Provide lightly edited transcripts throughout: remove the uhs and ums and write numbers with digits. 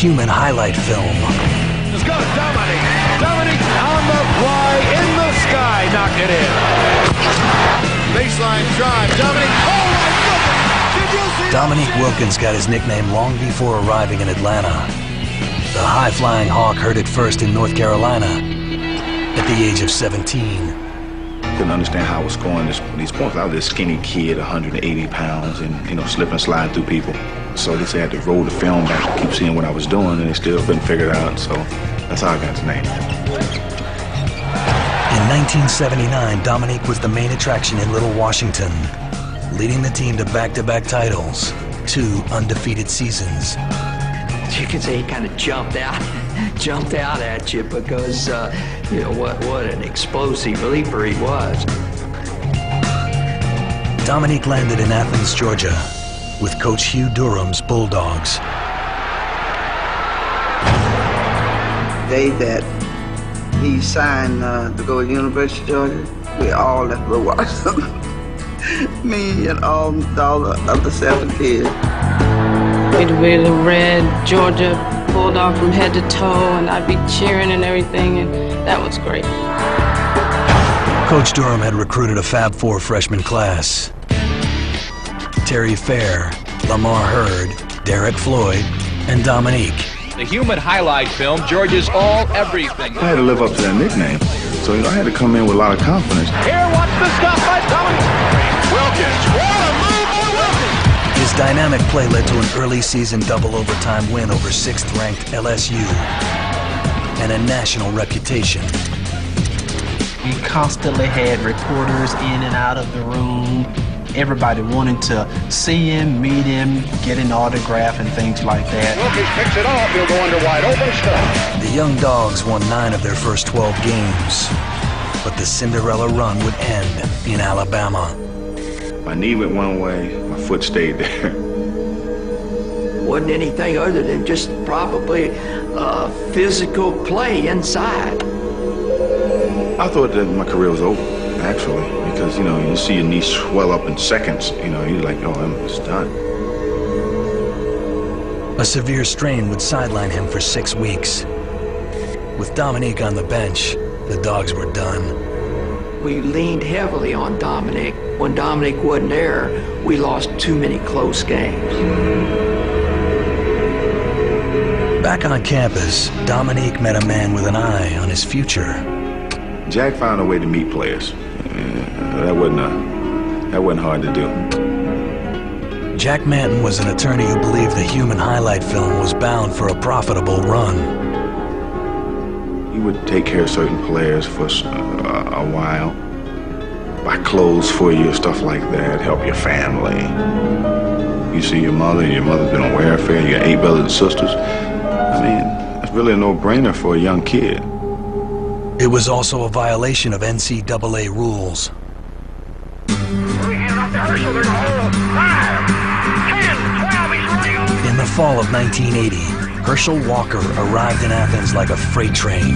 human highlight film. Let's go, Dominique. Dominique on the fly, in the sky, knocked it in. Baseline drive, Dominique. Oh my goodness! Did you see Dominique Wilkins got his nickname long before arriving in Atlanta. The high-flying Hawk heard it first in North Carolina at the age of 17. Couldn't understand how I was scoring these points. I was this skinny kid, 180 pounds, and slip and slide through people. So they had to roll the film back to keep seeing what I was doing, and they still couldn't figure it out. So that's how I got the name. In 1979, Dominique was the main attraction in Little Washington, leading the team to back-to-back titles, 2 undefeated seasons. You could say he kind of jumped out at you because what an explosive leaper he was. Dominique landed in Athens, Georgia, with Coach Hugh Durham's Bulldogs. The day that he signed to go to University of Georgia, we all left Little Washington. Me and all the other 7 kids. We'd wear the red Georgia Bulldog from head to toe, and I'd be cheering and everything, and that was great. Coach Durham had recruited a Fab Four freshman class. Terry Fair, Lamar Hurd, Derek Floyd, and Dominique. the human highlight film, Georgia's all everything? I had to live up to that nickname, so I had to come in with a lot of confidence. Here, watch the stop by Dominique Wilkins. What a move by Wilkins! His dynamic play led to an early season double overtime win over 6th-ranked LSU and a national reputation. We constantly had reporters in and out of the room. Everybody wanting to see him, meet him, get an autograph and things like that. Wilkins picks it off. He'll go under wide open stuff. The young Dogs won 9 of their first 12 games, but the Cinderella run would end in Alabama. My knee went one way, my foot stayed there. Wasn't anything other than just probably physical play inside. I thought that my career was over, actually, because, you see your knee swell up in seconds. You're like, oh, it's done. A severe strain would sideline him for 6 weeks. With Dominique on the bench, the Dogs were done. We leaned heavily on Dominique. When Dominique wasn't there, we lost too many close games. Back on campus, Dominique met a man with an eye on his future. Jack found a way to meet players. That wasn't hard to do. Jack Manton was an attorney who believed the human highlight film was bound for a profitable run. He would take care of certain players for a while, buy clothes for you, stuff like that, help your family. You see your mother's been on welfare, you got 8 brothers and sisters. I mean, it's really a no-brainer for a young kid. It was also a violation of NCAA rules. In the fall of 1980, Herschel Walker arrived in Athens like a freight train.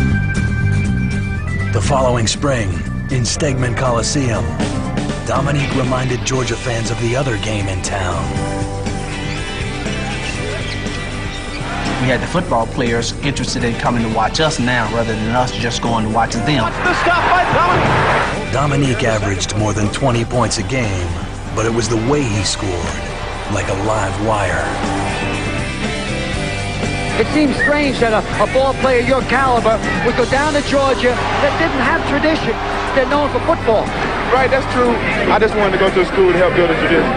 The following spring, in Stegman Coliseum, Dominique reminded Georgia fans of the other game in town. We had the football players interested in coming to watch us now rather than us just going to watch them. Watch the stop by Dominique. Dominique averaged more than 20 points a game, but it was the way he scored, like a live wire. It seems strange that a ball player your caliber would go down to Georgia that didn't have tradition. They're known for football. Right, that's true. I just wanted to go to a school to help build a tradition.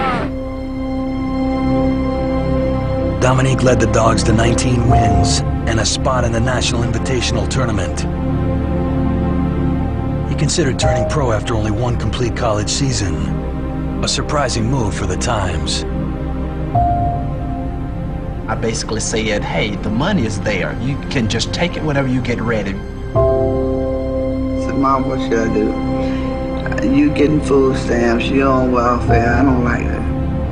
Dominique led the Dogs to 19 wins and a spot in the National Invitational Tournament. He considered turning pro after only 1 complete college season, a surprising move for the times. I basically said, hey, the money is there. You can just take it whenever you get ready. I said, Mom, what should I do? You getting food stamps, you on welfare, I don't like it.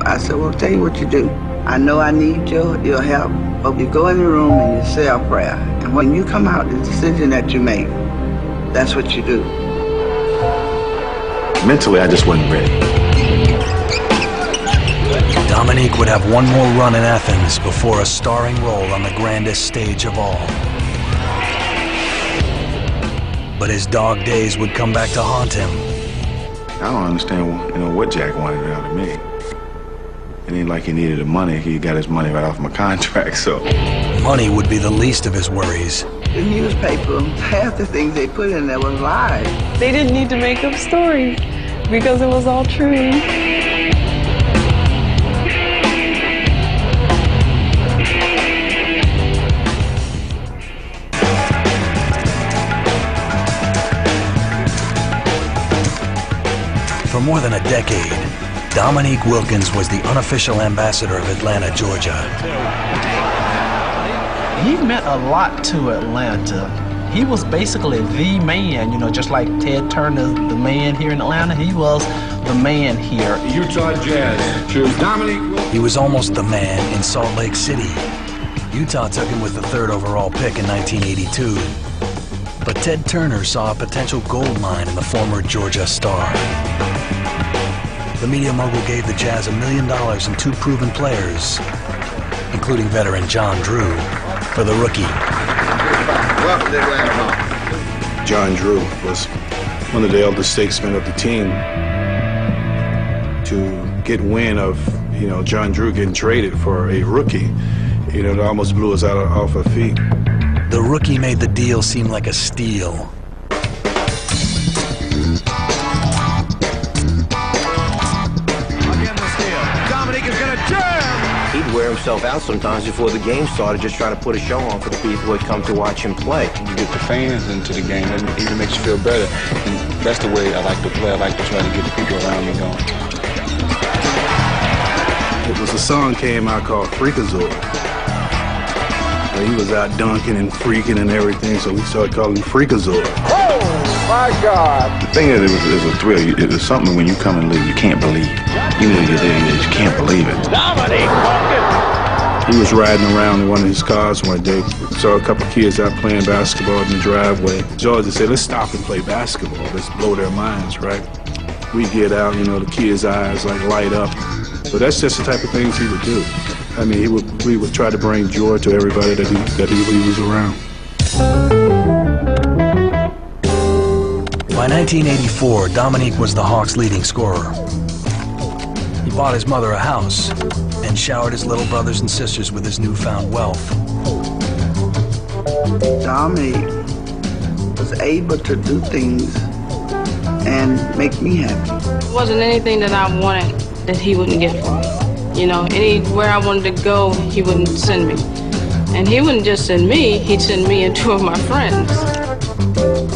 I said, well, tell you what you do. I know I need your help, but you go in the room and you say a prayer. And when you come out, the decision that you make, that's what you do. Mentally, I just wasn't ready. Dominique would have one more run in Athens before a starring role on the grandest stage of all. But his dog days would come back to haunt him. I don't understand, what Jack wanted out of me. It ain't like he needed the money. He got his money right off my contract, so. Money would be the least of his worries. The newspaper, half the things they put in there was lies. They didn't need to make up stories because it was all true. For more than a decade, Dominique Wilkins was the unofficial ambassador of Atlanta, Georgia. He meant a lot to Atlanta. He was basically the man, just like Ted Turner's the man here in Atlanta. He was the man here. Utah Jazz choose Dominique Wilkins. He was almost the man in Salt Lake City. Utah took him with the 3rd overall pick in 1982. But Ted Turner saw a potential gold mine in the former Georgia star. The media mogul gave the Jazz $1 million and 2 proven players, including veteran John Drew, for the rookie. Welcome to Atlanta. John Drew was one of the elder statesmen of the team. To get wind of, John Drew getting traded for a rookie, it almost blew us off our feet. The rookie made the deal seem like a steal. He'd wear himself out sometimes before the game started, just trying to put a show on for the people who had come to watch him play. You get the fans into the game, and it even makes you feel better. And that's the way I like to play. I like to try to get the people around me going. It was a song came out called Freakazoid. He was out dunking and freaking and everything, so we started calling him Freakazoid. Oh, my God. The thing is, it was a thrill. It was something when you come and leave, you can't believe. Even though you're there, you just can't believe it. Dominique Wilkins. He was riding around in one of his cars one day. Saw a couple of kids out playing basketball in the driveway. Georgia said, let's stop and play basketball. Let's blow their minds, right? We get out, the kids' eyes light up. But that's just the type of things he would do. I mean, we would try to bring joy to everybody that he was around. By 1984, Dominique was the Hawks' leading scorer. He bought his mother a house and showered his little brothers and sisters with his newfound wealth. Dominique was able to do things and make me happy. It wasn't anything that I wanted that he wouldn't get for me. Anywhere I wanted to go, he wouldn't send me. And he wouldn't just send me, he'd send me and 2 of my friends.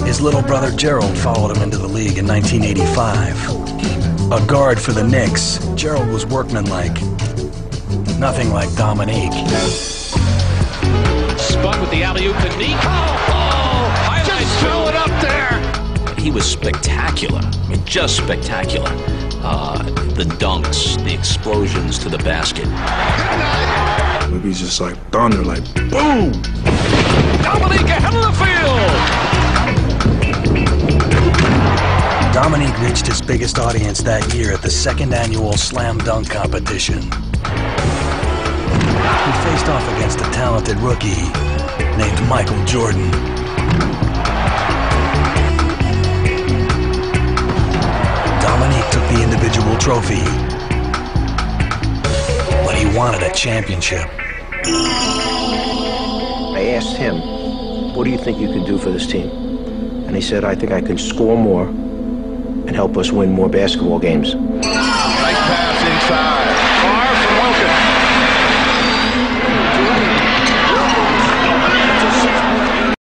His little brother Gerald followed him into the league in 1985. A guard for the Knicks, Gerald was workmanlike. Nothing like Dominique. Spun with the alley-oop to Nico. Just throw it up there. He was spectacular. I mean, just spectacular. The dunks, the explosions to the basket. Maybe he's just like thunder, like boom! Dominique ahead of the field! Dominique reached his biggest audience that year at the 2nd annual Slam Dunk competition. He faced off against a talented rookie named Michael Jordan. Dominique took the individual trophy, but he wanted a championship. I asked him, what do you think you can do for this team? And he said, I think I can score more and help us win more basketball games.